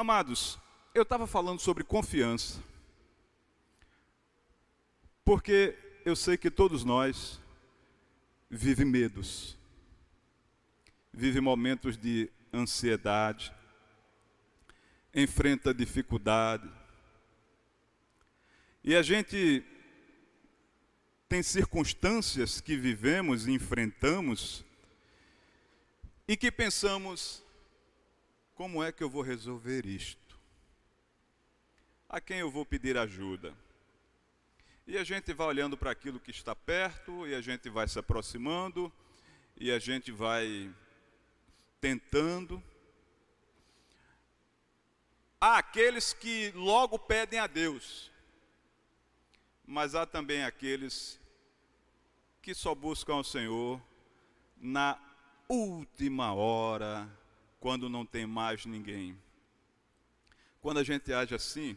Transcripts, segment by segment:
Amados, eu estava falando sobre confiança, porque eu sei que todos nós vivem medos, vivem momentos de ansiedade, enfrenta dificuldade, e a gente tem circunstâncias que vivemos e enfrentamos e que pensamos: como é que eu vou resolver isto? A quem eu vou pedir ajuda? E a gente vai olhando para aquilo que está perto, e a gente vai se aproximando, e a gente vai tentando. Há aqueles que logo pedem a Deus, mas há também aqueles que só buscam ao Senhor na última hora, quando não tem mais ninguém. Quando a gente age assim,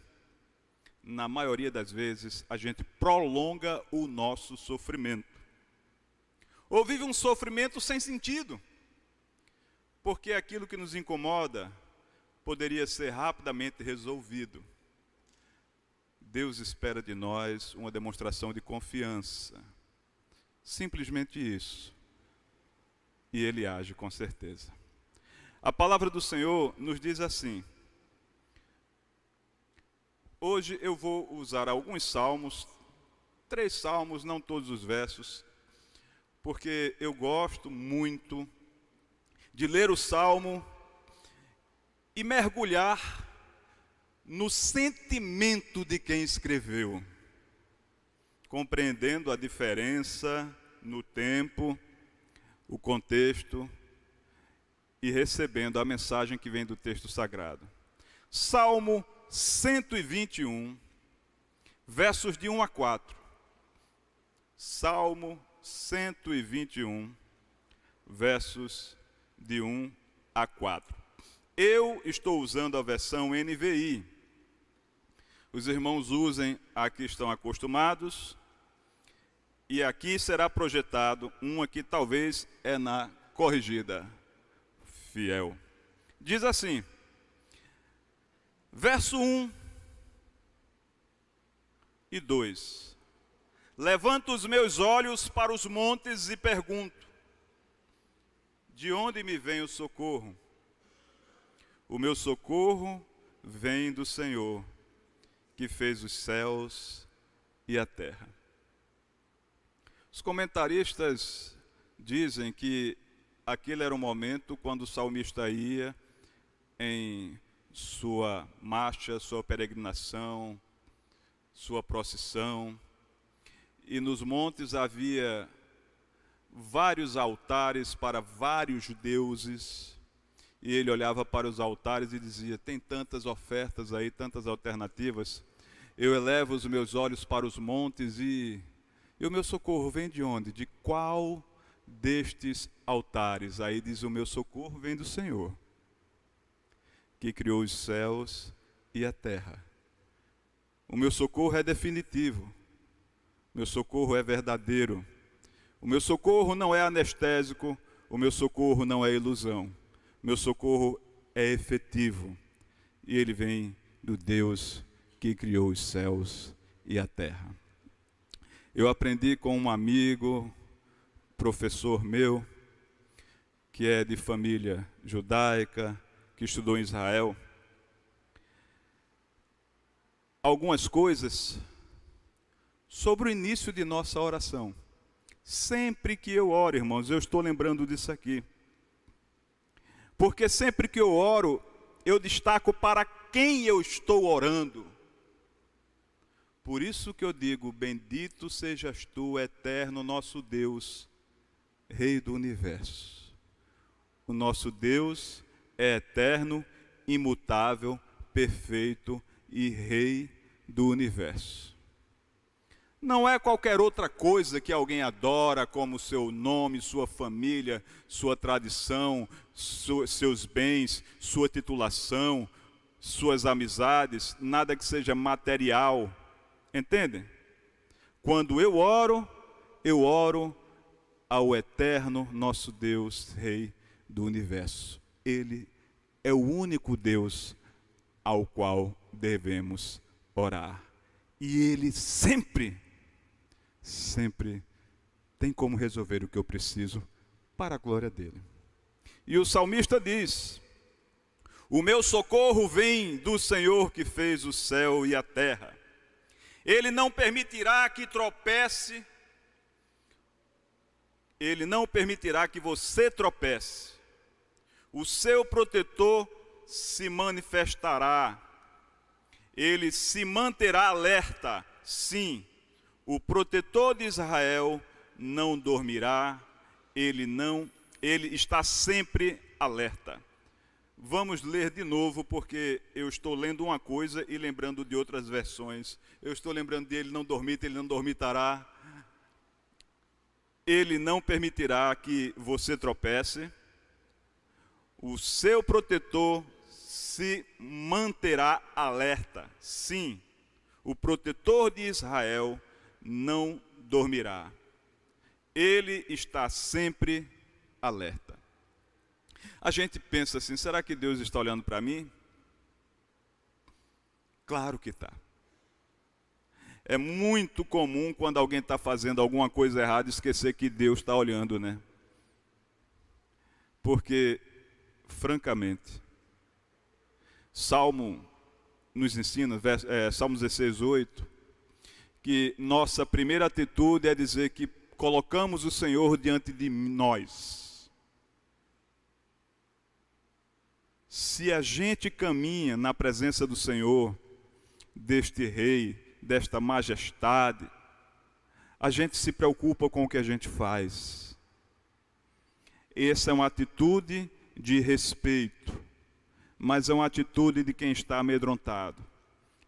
na maioria das vezes, a gente prolonga o nosso sofrimento. Ou vive um sofrimento sem sentido, porque aquilo que nos incomoda poderia ser rapidamente resolvido. Deus espera de nós uma demonstração de confiança. Simplesmente isso. E Ele age com certeza. A palavra do Senhor nos diz assim. Hoje eu vou usar alguns salmos, 3 salmos, não todos os versos, porque eu gosto muito de ler o salmo e mergulhar no sentimento de quem escreveu, compreendendo a diferença no tempo, o contexto e recebendo a mensagem que vem do texto sagrado. Salmo 121, versos de 1 a 4. Salmo 121, versos de 1 a 4. Eu estou usando a versão NVI. Os irmãos usem a que estão acostumados. E aqui será projetado uma que talvez é na corrigida fiel. Diz assim, verso 1 e 2. Levanto os meus olhos para os montes e pergunto: de onde me vem o socorro? O meu socorro vem do Senhor, que fez os céus e a terra. Os comentaristas dizem que aquele era o momento quando o salmista ia em sua marcha, sua peregrinação, sua procissão, e nos montes havia vários altares para vários deuses, e ele olhava para os altares e dizia: tem tantas ofertas aí, tantas alternativas, eu elevo os meus olhos para os montes e o meu socorro vem de onde? De qual destes altares? Aí diz: o meu socorro vem do Senhor, que criou os céus e a terra. O meu socorro é definitivo, meu socorro é verdadeiro, o meu socorro não é anestésico, o meu socorro não é ilusão, meu socorro é efetivo, e ele vem do Deus que criou os céus e a terra. Eu aprendi com um amigo, professor meu, que é de família judaica, que estudou em Israel, algumas coisas sobre o início de nossa oração. Sempre que eu oro, irmãos, eu estou lembrando disso aqui. Porque sempre que eu oro, eu destaco para quem eu estou orando. Por isso que eu digo: bendito sejas tu, eterno nosso Deus, Rei do universo. O nosso Deus é eterno, imutável, perfeito e Rei do universo. Não é qualquer outra coisa que alguém adora, como seu nome, sua família, sua tradição, seus bens, sua titulação, suas amizades, nada que seja material. Entendem? Quando eu oro ao eterno nosso Deus, Rei do universo. Ele é o único Deus ao qual devemos orar. E Ele sempre tem como resolver o que eu preciso para a glória dele. E o salmista diz: o meu socorro vem do Senhor que fez o céu e a terra. Ele não permitirá que tropece, Ele não permitirá que você tropece. O seu protetor se manifestará, Ele se manterá alerta, sim. O protetor de Israel não dormirá, ele está sempre alerta. Vamos ler de novo, porque eu estou lendo uma coisa e lembrando de outras versões. Eu estou lembrando de ele não dormita, ele não dormitará. Ele não permitirá que você tropece. O seu protetor se manterá alerta. Sim, o protetor de Israel não dormirá. Ele está sempre alerta. A gente pensa assim, será que Deus está olhando para mim? Claro que está. É muito comum quando alguém está fazendo alguma coisa errada esquecer que Deus está olhando, né? Porque, francamente, Salmo nos ensina, Salmo 16:8, que nossa primeira atitude é dizer que colocamos o Senhor diante de nós. Se a gente caminha na presença do Senhor, deste Rei, desta majestade, a gente se preocupa com o que a gente faz. Essa é uma atitude de respeito, mas é uma atitude de quem está amedrontado.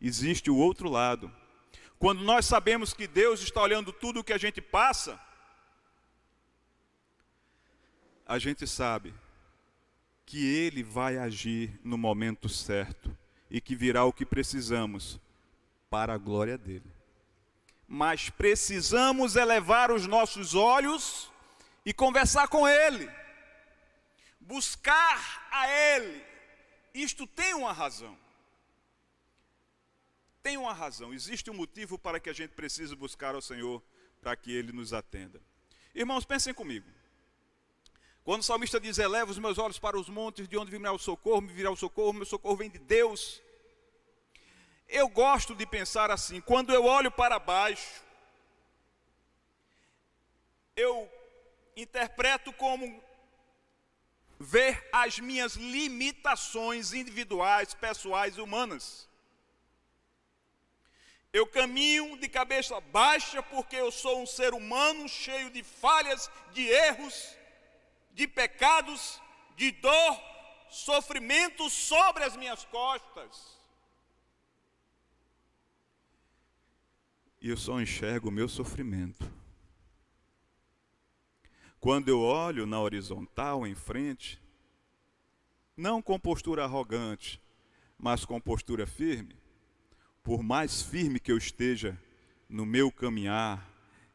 Existe o outro lado. Quando nós sabemos que Deus está olhando tudo o que a gente passa, a gente sabe que Ele vai agir no momento certo e que virá o que precisamos para a glória dEle. Mas precisamos elevar os nossos olhos e conversar com Ele, buscar a Ele. Isto tem uma razão. Tem uma razão, existe um motivo para que a gente precise buscar ao Senhor para que Ele nos atenda. Irmãos, pensem comigo. Quando o salmista diz, eleva os meus olhos para os montes, de onde virá o socorro, me virá o socorro, meu socorro vem de Deus. Eu gosto de pensar assim, quando eu olho para baixo, eu interpreto como ver as minhas limitações individuais, pessoais e humanas. Eu caminho de cabeça baixa porque eu sou um ser humano cheio de falhas, de erros, de pecados, de dor, sofrimento sobre as minhas costas. E eu só enxergo o meu sofrimento. Quando eu olho na horizontal em frente, não com postura arrogante, mas com postura firme, por mais firme que eu esteja no meu caminhar,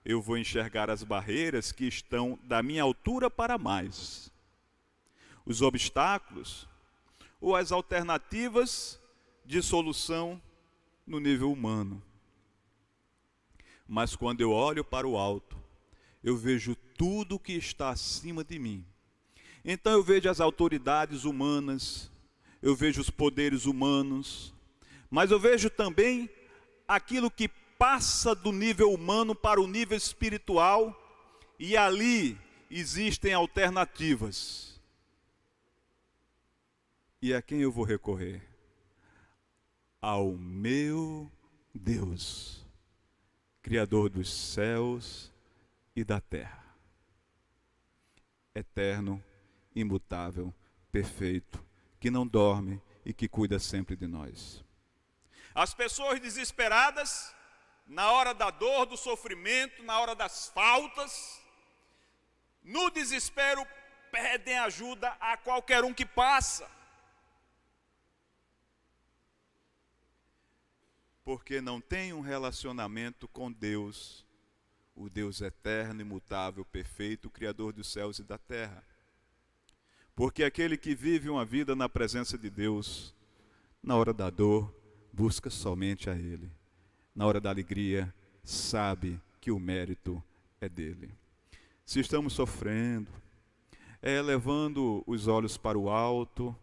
eu vou enxergar as barreiras que estão da minha altura para mais. Os obstáculos ou as alternativas de solução no nível humano. Mas quando eu olho para o alto, eu vejo tudo que está acima de mim. Então eu vejo as autoridades humanas, eu vejo os poderes humanos, mas eu vejo também aquilo que passa do nível humano para o nível espiritual, e ali existem alternativas. E a quem eu vou recorrer? Ao meu Deus, Criador dos céus e da terra. Eterno, imutável, perfeito, que não dorme e que cuida sempre de nós. As pessoas desesperadas, na hora da dor, do sofrimento, na hora das faltas, no desespero, pedem ajuda a qualquer um que passa. Porque não tem um relacionamento com Deus, o Deus eterno, imutável, perfeito, Criador dos céus e da terra. Porque aquele que vive uma vida na presença de Deus Na hora da dor, busca somente a Ele. Na hora da alegria, sabe que o mérito é dele. Se estamos sofrendo, levando os olhos para o alto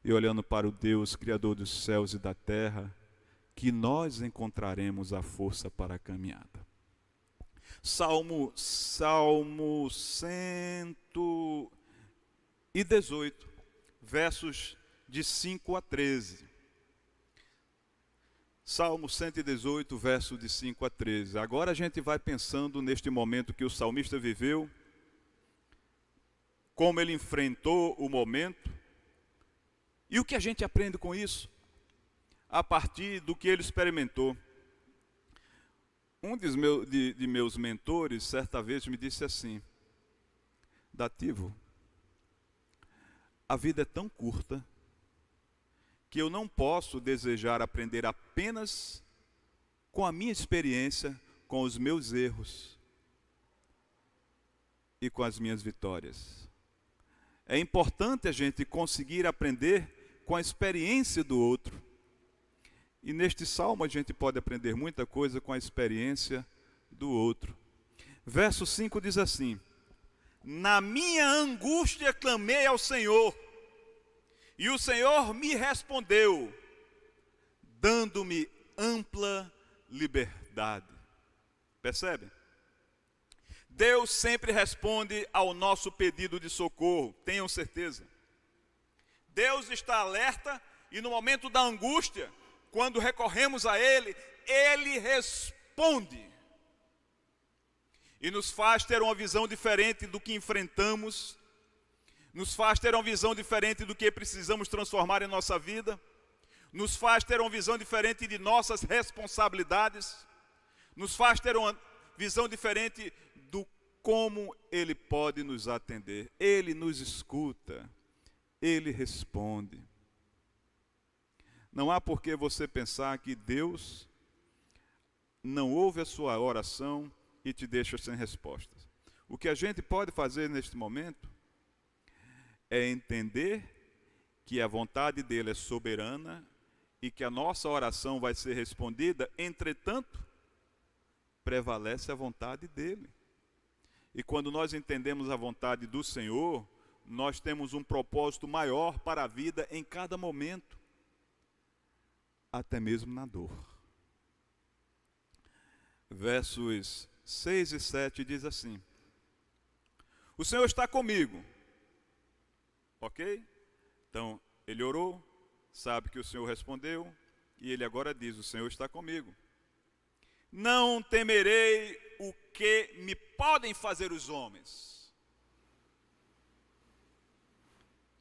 e olhando para o Deus, Criador dos céus e da terra, que nós encontraremos a força para a caminhada. Salmo 118, versos de 5 a 13. Salmo 118, verso de 5 a 13. Agora a gente vai pensando neste momento que o salmista viveu, como ele enfrentou o momento, e o que a gente aprende com isso, a partir do que ele experimentou. Um de meus mentores, certa vez, me disse assim: Dativo, a vida é tão curta que eu não posso desejar aprender apenas com a minha experiência, com os meus erros e com as minhas vitórias. É importante a gente conseguir aprender com a experiência do outro. E neste salmo a gente pode aprender muita coisa com a experiência do outro. Verso 5 diz assim: Na minha angústia clamei ao Senhor, e o Senhor me respondeu, dando-me ampla liberdade. Percebe? Deus sempre responde ao nosso pedido de socorro, tenham certeza. Deus está alerta e no momento da angústia, quando recorremos a Ele, Ele responde. E nos faz ter uma visão diferente do que enfrentamos, nos faz ter uma visão diferente do que precisamos transformar em nossa vida, nos faz ter uma visão diferente de nossas responsabilidades, nos faz ter uma visão diferente do como Ele pode nos atender. Ele nos escuta, Ele responde. Não há por que você pensar que Deus não ouve a sua oração e te deixa sem respostas. O que a gente pode fazer neste momento é entender que a vontade dele é soberana e que a nossa oração vai ser respondida, entretanto, prevalece a vontade dele. E quando nós entendemos a vontade do Senhor, nós temos um propósito maior para a vida em cada momento, até mesmo na dor. Versos 6 e 7 diz assim: O Senhor está comigo. Ok? Então, ele orou, sabe que o Senhor respondeu, e ele agora diz: o Senhor está comigo. Não temerei o que me podem fazer os homens.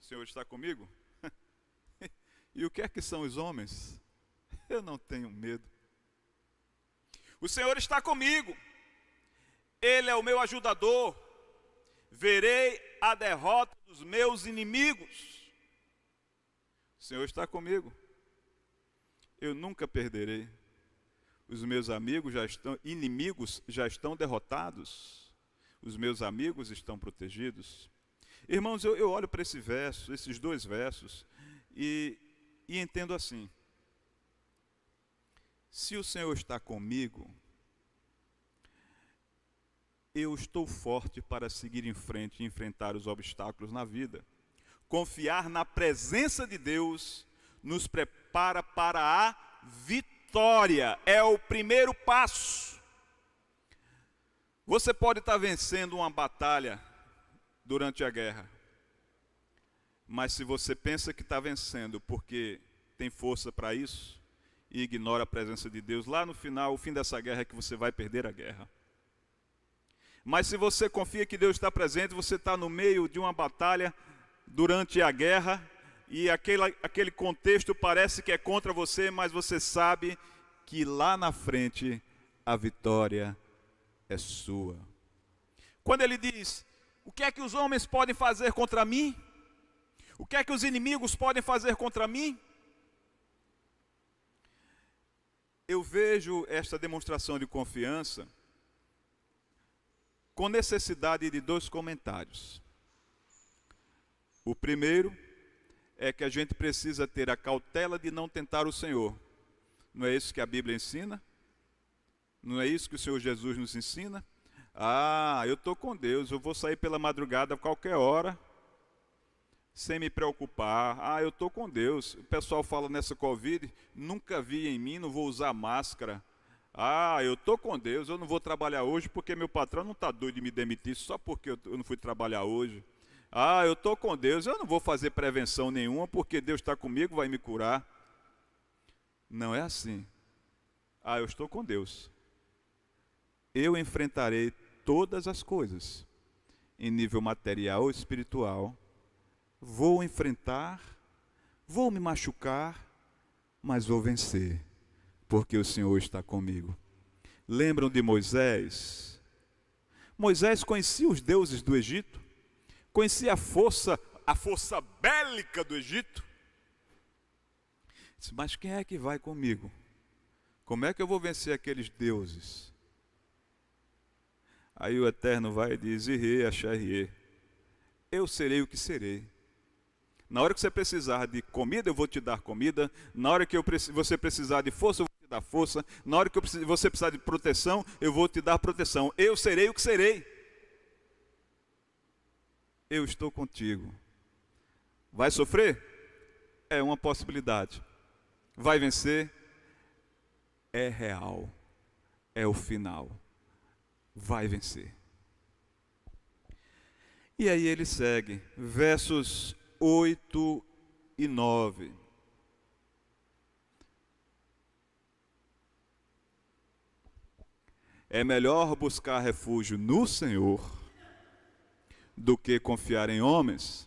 O Senhor está comigo? E o que é que são os homens? Eu não tenho medo. O Senhor está comigo. Ele é o meu ajudador. Verei a derrota dos meus inimigos. O Senhor está comigo. Eu nunca perderei. Os meus inimigos já estão derrotados. Os meus amigos estão protegidos. Irmãos, eu olho para esse verso, esses dois versos, e entendo assim: se o Senhor está comigo, eu estou forte para seguir em frente e enfrentar os obstáculos na vida. Confiar na presença de Deus nos prepara para a vitória. É o primeiro passo. Você pode estar vencendo uma batalha durante a guerra, mas se você pensa que está vencendo porque tem força para isso e ignora a presença de Deus, lá no final, o fim dessa guerra é que você vai perder a guerra. Mas se você confia que Deus está presente, você está no meio de uma batalha durante a guerra, e aquele contexto parece que é contra você, mas você sabe que lá na frente a vitória é sua. Quando ele diz: o que é que os homens podem fazer contra mim? O que é que os inimigos podem fazer contra mim? Eu vejo esta demonstração de confiança com necessidade de dois comentários. O primeiro é que a gente precisa ter a cautela de não tentar o Senhor. Não é isso que a Bíblia ensina? Não é isso que o Senhor Jesus nos ensina? Ah, eu estou com Deus, eu vou sair pela madrugada a qualquer hora, sem me preocupar. Ah, eu estou com Deus. O pessoal fala nessa Covid, nunca vi em mim, não vou usar máscara. Ah, eu estou com Deus, eu não vou trabalhar hoje porque meu patrão não está doido de me demitir só porque eu não fui trabalhar hoje. Ah, eu estou com Deus, eu não vou fazer prevenção nenhuma porque Deus está comigo, vai me curar. Não é assim. Ah, eu estou com Deus. Eu enfrentarei todas as coisas, em nível material ou espiritual. Vou enfrentar, vou me machucar, mas vou vencer, porque o Senhor está comigo. Lembram de Moisés? Moisés conhecia os deuses do Egito, conhecia a força bélica do Egito. Disse, mas quem é que vai comigo? Como é que eu vou vencer aqueles deuses? Aí o Eterno vai e diz, Irê, Acharriê, eu serei o que serei. Na hora que você precisar de comida, eu vou te dar comida. Na hora que você precisar de força, eu vou te dar força. Na hora que você precisar de proteção, eu vou te dar proteção. Eu serei o que serei. Eu estou contigo. Vai sofrer? É uma possibilidade. Vai vencer? É real. É o final. Vai vencer. E aí ele segue, versos 8 e 9. É melhor buscar refúgio no Senhor do que confiar em homens.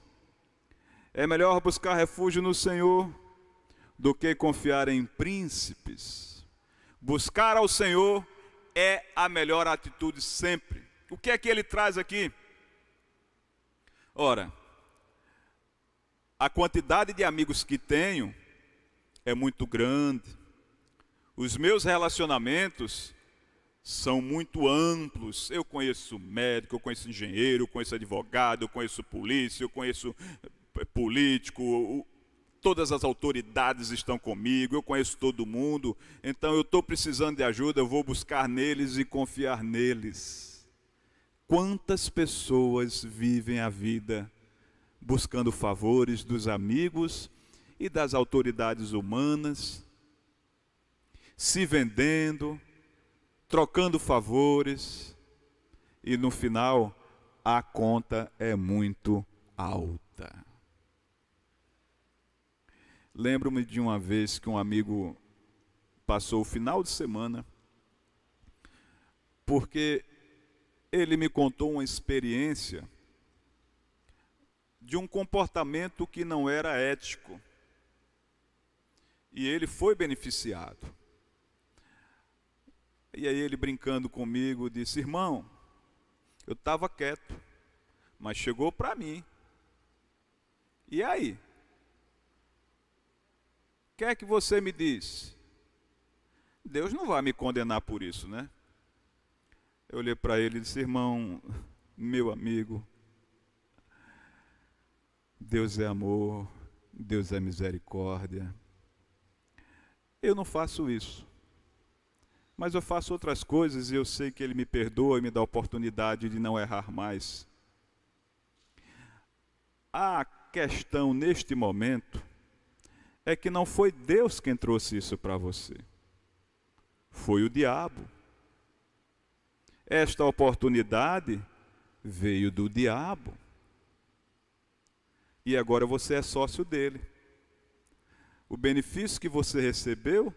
É melhor buscar refúgio no Senhor do que confiar em príncipes. Buscar ao Senhor é a melhor atitude sempre. O que é que ele traz aqui? Ora, a quantidade de amigos que tenho é muito grande. Os meus relacionamentos são muito amplos. Eu conheço médico, eu conheço engenheiro, eu conheço advogado, eu conheço polícia, eu conheço político, todas as autoridades estão comigo, eu conheço todo mundo. Então eu estou precisando de ajuda, eu vou buscar neles e confiar neles. Quantas pessoas vivem a vida buscando favores dos amigos e das autoridades humanas, se vendendo, trocando favores, e no final a conta é muito alta. Lembro-me de uma vez que um amigo passou o final de semana, porque ele me contou uma experiência de um comportamento que não era ético. E ele foi beneficiado. E aí ele, brincando comigo, disse, irmão, eu estava quieto, mas chegou para mim. E aí? O que é que você me diz? Deus não vai me condenar por isso, né? Eu olhei para ele e disse, irmão, meu amigo, Deus é amor, Deus é misericórdia. Eu não faço isso, mas eu faço outras coisas e eu sei que Ele me perdoa e me dá a oportunidade de não errar mais. A questão neste momento é que não foi Deus quem trouxe isso para você, foi o diabo. Esta oportunidade veio do diabo. E agora você é sócio dele. O benefício que você recebeu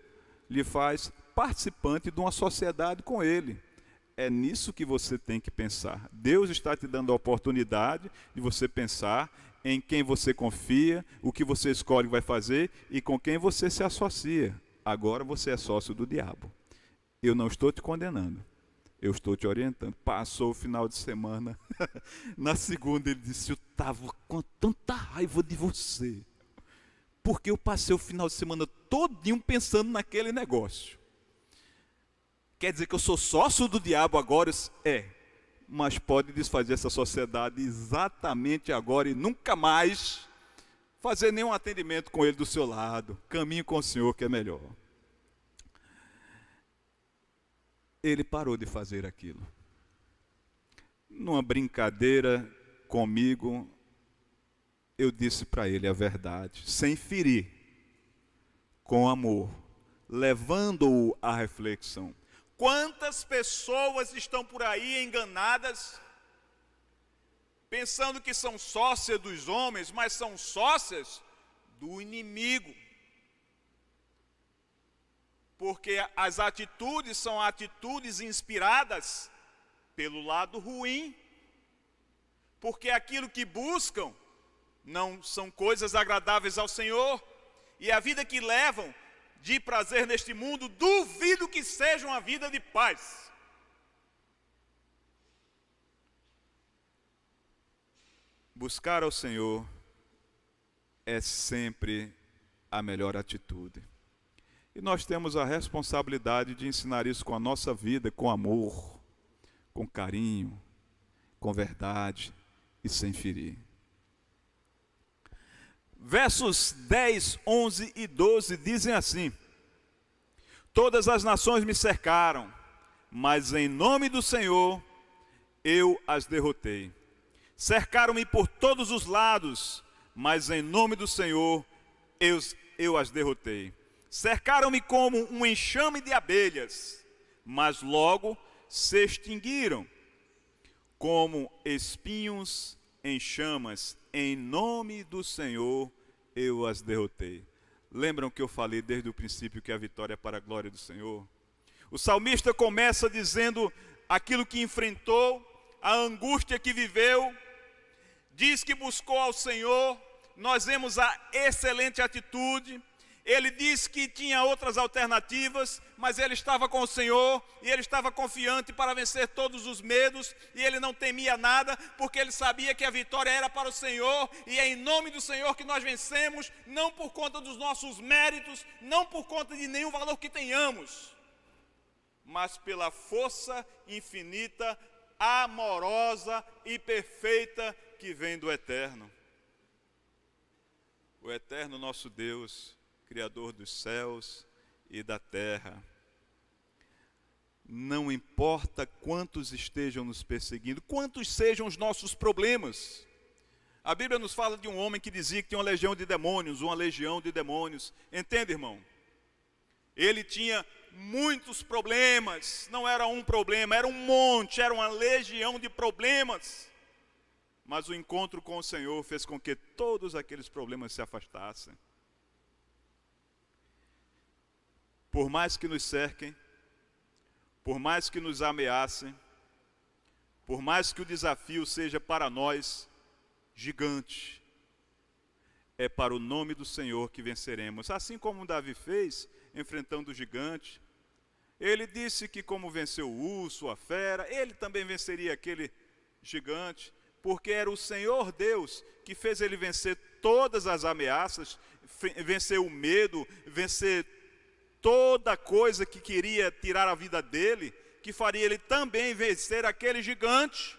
lhe faz participante de uma sociedade com ele. É nisso que você tem que pensar. Deus está te dando a oportunidade de você pensar em quem você confia, o que você escolhe vai fazer e com quem você se associa. Agora você é sócio do diabo. Eu não estou te condenando. Eu estou te orientando. Passou o final de semana. Na segunda ele disse, eu estava com tanta raiva de você. Porque eu passei o final de semana todinho pensando naquele negócio. Quer dizer que eu sou sócio do diabo agora? É. Mas pode desfazer essa sociedade exatamente agora e nunca mais fazer nenhum atendimento com ele do seu lado. Caminhe com o Senhor que é melhor. Ele parou de fazer aquilo. Numa brincadeira comigo, eu disse para ele a verdade, sem ferir, com amor, levando-o à reflexão. Quantas pessoas estão por aí enganadas, pensando que são sócias dos homens, mas são sócias do inimigo. Porque as atitudes são atitudes inspiradas pelo lado ruim. Porque aquilo que buscam não são coisas agradáveis ao Senhor. E a vida que levam de prazer neste mundo, duvido que seja uma vida de paz. Buscar ao Senhor é sempre a melhor atitude. E nós temos a responsabilidade de ensinar isso com a nossa vida, com amor, com carinho, com verdade e sem ferir. Versos 10, 11 e 12 dizem assim: todas as nações me cercaram, mas em nome do Senhor eu as derrotei. Cercaram-me por todos os lados, mas em nome do Senhor eu as derrotei. Cercaram-me como um enxame de abelhas, mas logo se extinguiram, como espinhos em chamas. Em nome do Senhor eu as derrotei. Lembram que eu falei desde o princípio que a vitória é para a glória do Senhor? O salmista começa dizendo aquilo que enfrentou, a angústia que viveu, diz que buscou ao Senhor. Nós vemos a excelente atitude. Ele disse que tinha outras alternativas, mas ele estava com o Senhor e ele estava confiante para vencer todos os medos e ele não temia nada, porque ele sabia que a vitória era para o Senhor e é em nome do Senhor que nós vencemos, não por conta dos nossos méritos, não por conta de nenhum valor que tenhamos, mas pela força infinita, amorosa e perfeita que vem do Eterno. O Eterno nosso Deus, Criador dos céus e da terra. Não importa quantos estejam nos perseguindo, quantos sejam os nossos problemas. A Bíblia nos fala de um homem que dizia que tinha uma legião de demônios. Entende, irmão? Ele tinha muitos problemas, não era um problema, era um monte, era uma legião de problemas. Mas o encontro com o Senhor fez com que todos aqueles problemas se afastassem. Por mais que nos cerquem, por mais que nos ameacem, por mais que o desafio seja para nós gigante, é para o nome do Senhor que venceremos. Assim como Davi fez, enfrentando o gigante, ele disse que como venceu o urso, a fera, ele também venceria aquele gigante, porque era o Senhor Deus que fez ele vencer todas as ameaças, vencer o medo, vencer toda coisa que queria tirar a vida dele, que faria ele também vencer aquele gigante,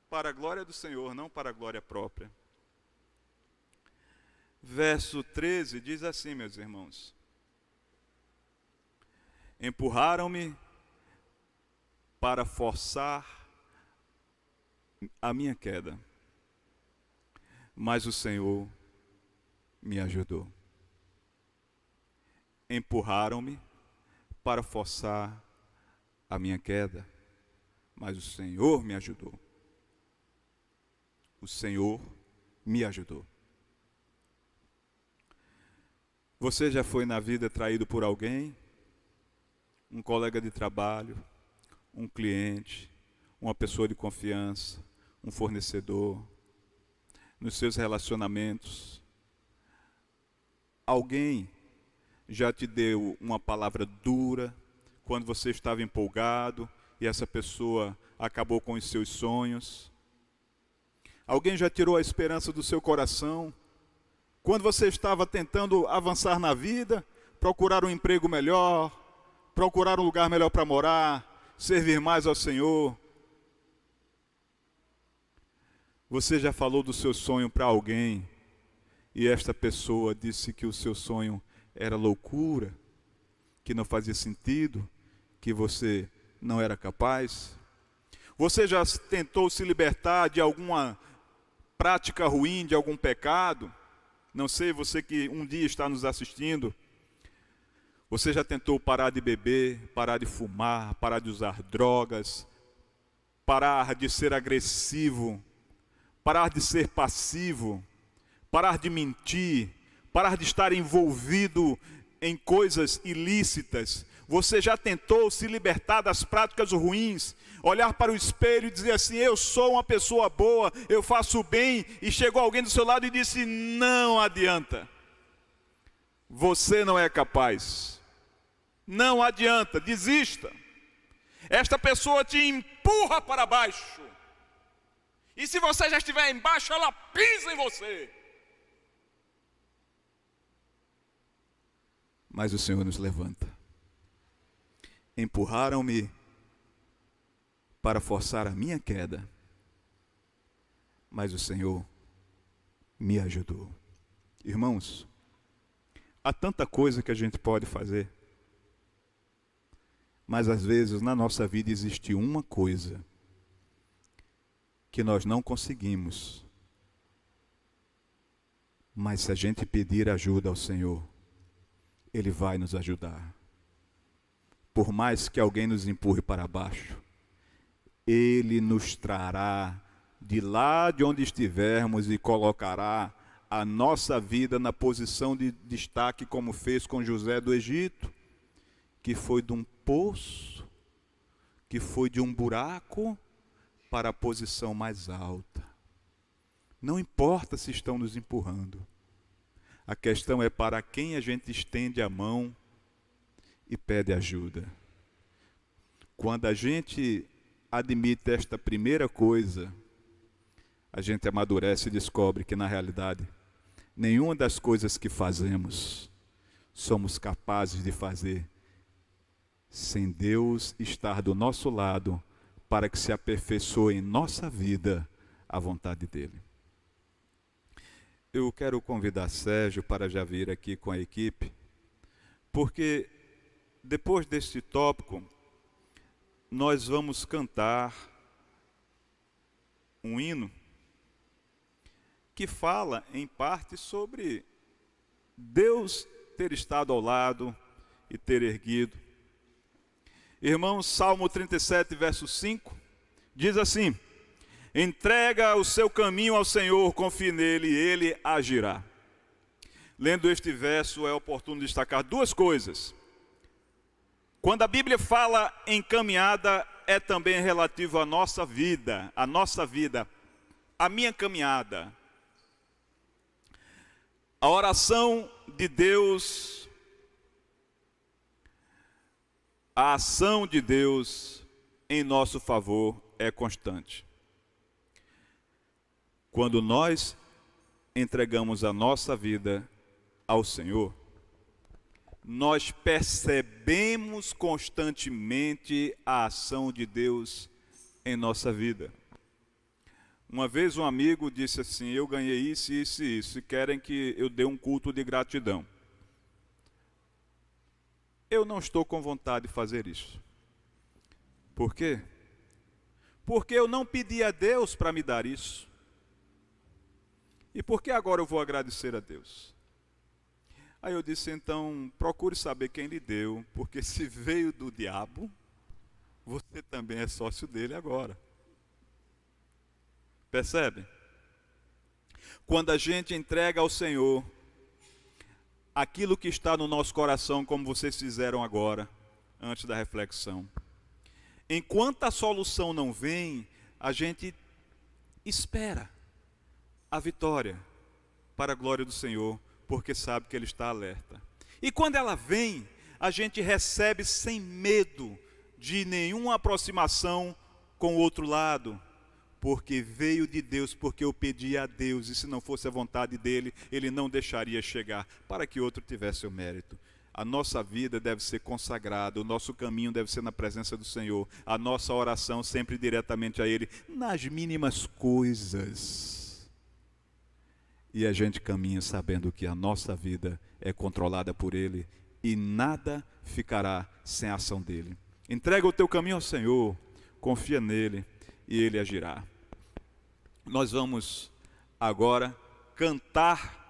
para a glória do Senhor, não para a glória própria. Verso 13 diz assim, meus irmãos: empurraram-me para forçar a minha queda, mas o Senhor me ajudou. Empurraram-me para forçar a minha queda, mas o Senhor me ajudou. O Senhor me ajudou. Você já foi na vida traído por alguém? Um colega de trabalho, um cliente, uma pessoa de confiança, um fornecedor, nos seus relacionamentos? Alguém já te deu uma palavra dura quando você estava empolgado e essa pessoa acabou com os seus sonhos? Alguém já tirou a esperança do seu coração quando você estava tentando avançar na vida, procurar um emprego melhor, procurar um lugar melhor para morar, servir mais ao Senhor? Você já falou do seu sonho para alguém e esta pessoa disse que o seu sonho era loucura, que não fazia sentido, que você não era capaz? Você já tentou se libertar de alguma prática ruim, de algum pecado? Não sei, você que um dia está nos assistindo, você já tentou parar de beber, parar de fumar, parar de usar drogas, parar de ser agressivo, parar de ser passivo, parar de mentir, parar de estar envolvido em coisas ilícitas? Você já tentou se libertar das práticas ruins, olhar para o espelho e dizer assim: eu sou uma pessoa boa, eu faço o bem, e chegou alguém do seu lado e disse: não adianta, você não é capaz, não adianta, desista. Esta pessoa te empurra para baixo, e se você já estiver embaixo, ela pisa em você. Mas o Senhor nos levanta. Empurraram-me para forçar a minha queda, mas o Senhor me ajudou. Irmãos, há tanta coisa que a gente pode fazer, mas às vezes na nossa vida existe uma coisa que nós não conseguimos, mas se a gente pedir ajuda ao Senhor, Ele vai nos ajudar. Por mais que alguém nos empurre para baixo, Ele nos trará de lá de onde estivermos e colocará a nossa vida na posição de destaque, como fez com José do Egito, que foi de um poço, que foi de um buraco para a posição mais alta. Não importa se estão nos empurrando, a questão é para quem a gente estende a mão e pede ajuda. Quando a gente admite esta primeira coisa, a gente amadurece e descobre que na realidade nenhuma das coisas que fazemos somos capazes de fazer sem Deus estar do nosso lado para que se aperfeiçoe em nossa vida a vontade dEle. Eu quero convidar Sérgio para já vir aqui com a equipe, porque depois deste tópico, nós vamos cantar um hino que fala, em parte, sobre Deus ter estado ao lado e ter erguido. Irmãos, Salmo 37, verso 5, diz assim: entrega o seu caminho ao Senhor, confie nele e Ele agirá. Lendo este verso, é oportuno destacar duas coisas. Quando a Bíblia fala em caminhada, é também relativo à nossa vida, a minha caminhada. A oração de Deus, a ação de Deus em nosso favor é constante. Quando nós entregamos a nossa vida ao Senhor, nós percebemos constantemente a ação de Deus em nossa vida. Uma vez um amigo disse assim: eu ganhei isso, isso e isso, e querem que eu dê um culto de gratidão. Eu não estou com vontade de fazer isso. Por quê? Porque eu não pedi a Deus para me dar isso. E por que agora eu vou agradecer a Deus? Aí eu disse: então, procure saber quem lhe deu, porque se veio do diabo, você também é sócio dele agora. Percebe? Quando a gente entrega ao Senhor aquilo que está no nosso coração, como vocês fizeram agora, antes da reflexão, enquanto a solução não vem, a gente espera a vitória para a glória do Senhor, porque sabe que Ele está alerta. E quando ela vem, a gente recebe sem medo de nenhuma aproximação com o outro lado, porque veio de Deus, porque eu pedi a Deus, e se não fosse a vontade dEle, Ele não deixaria chegar, para que outro tivesse o mérito. A nossa vida deve ser consagrada, o nosso caminho deve ser na presença do Senhor, a nossa oração sempre diretamente a Ele, nas mínimas coisas. e a gente caminha sabendo que a nossa vida é controlada por Ele e nada ficará sem a ação dEle. Entrega o teu caminho ao Senhor, confia nele e Ele agirá. Nós vamos agora cantar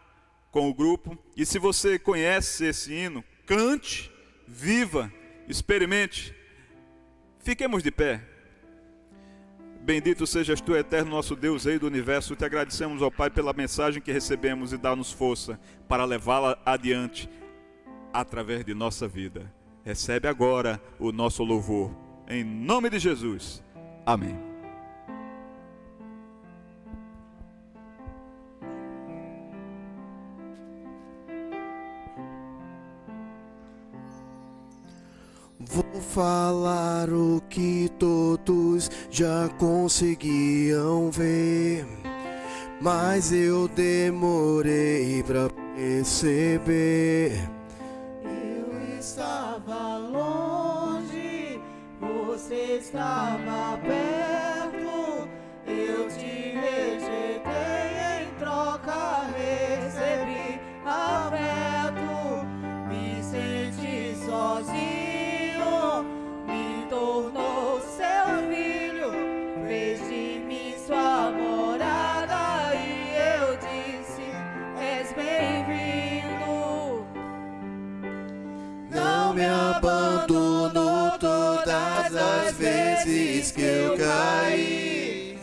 com o grupo, e se você conhece esse hino, cante, viva, experimente. Fiquemos de pé. Bendito sejas tu, eterno nosso Deus, Rei do Universo. Te agradecemos, ó Pai, pela mensagem que recebemos e dá-nos força para levá-la adiante através de nossa vida. Recebe agora o nosso louvor, em nome de Jesus. Amém. Vou falar o que todos já conseguiam ver, mas eu demorei pra perceber. Eu estava longe, você estava perto. Eu te rejeitei, em troca recebi afeto. Me senti sozinho, me tornou seu filho, fez de mim sua morada e eu disse: és bem-vindo. Não me abandonou todas as vezes que eu caí.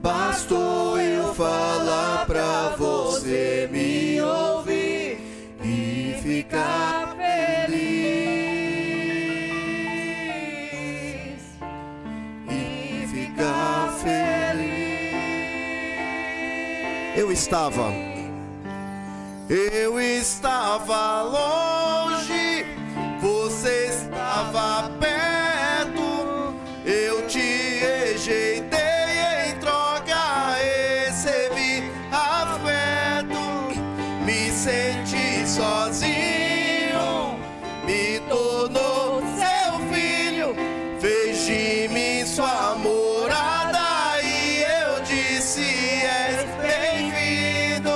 Bastou eu falar pra você me ouvir e ficar feliz. E ficar feliz. Eu estava longe, você estava perto. Eu te rejeitei, em troca recebi afeto. Me senti sozinho, me tornou seu filho, fez de mim sua morada e eu disse: és bem-vindo.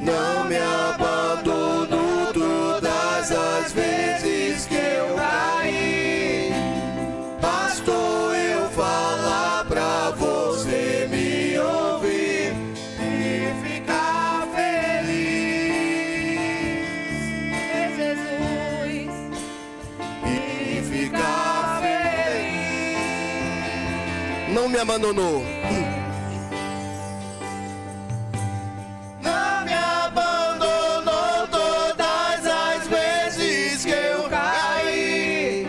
Não me abandonou todas as vezes que eu caí. Bastou eu falar pra você me ouvir e ficar feliz. Jesus, E ficar feliz. Não me abandonou. Não me abandonou todas as vezes que eu caí.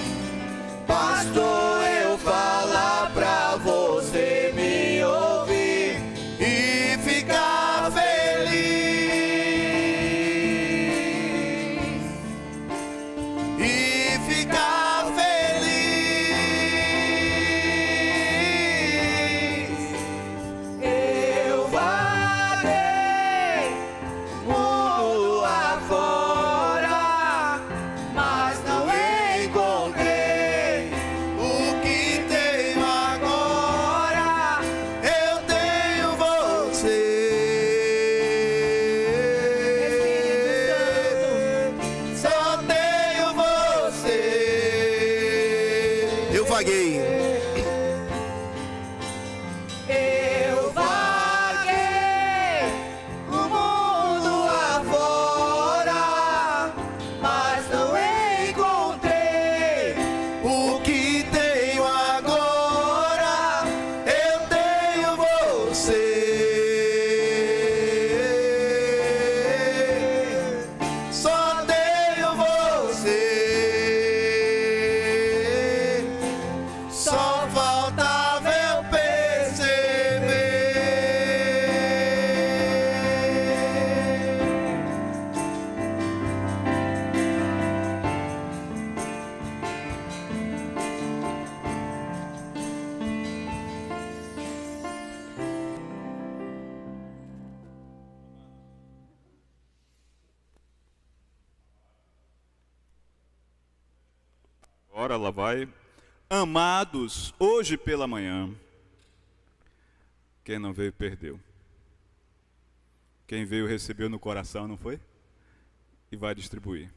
Bastou eu falar pra você me ouvir e ficar feliz. E ficar feliz. Eu vaguei mundo afora, mas não encontrei o que tenho agora. Eu tenho você. Só tenho você. Eu vaguei. Eu vaguei o mundo afora, mas não encontrei o que tenho agora. Eu tenho você. Só tenho você. Só faltava eu perceber. Agora ela vai. Amados, hoje pela manhã, quem não veio perdeu. Quem veio recebeu no coração, não foi? E vai distribuir.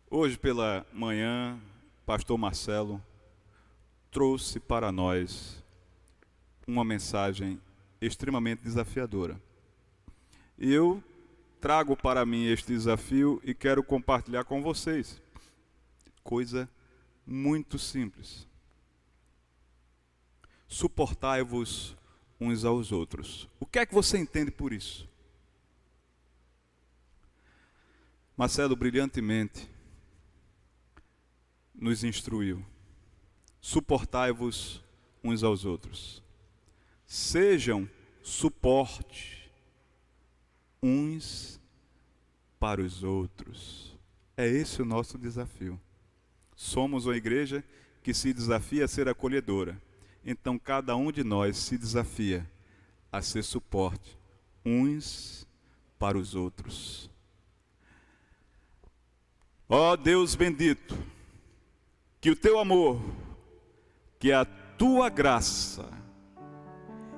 Hoje pela manhã, pastor Marcelo trouxe para nós uma mensagem extremamente desafiadora. E eu trago para mim este desafio e quero compartilhar com vocês. Coisa muito simples. Suportai-vos uns aos outros. O que é que você entende por isso? Marcelo brilhantemente nos instruiu. Suportai-vos uns aos outros. Sejam suporte uns para os outros. É esse o nosso desafio. Somos uma igreja que se desafia a ser acolhedora. Então cada um de nós se desafia a ser suporte uns para os outros. Ó Deus bendito, que o teu amor, que a tua graça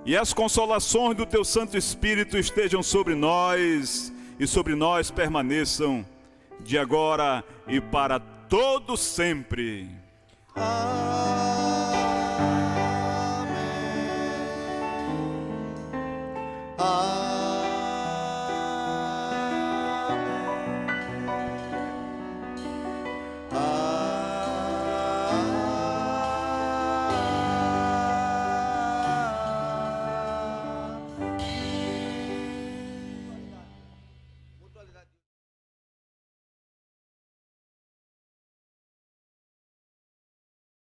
e as consolações do teu Santo Espírito estejam sobre nós e sobre nós permaneçam de agora e para todo sempre. Amém.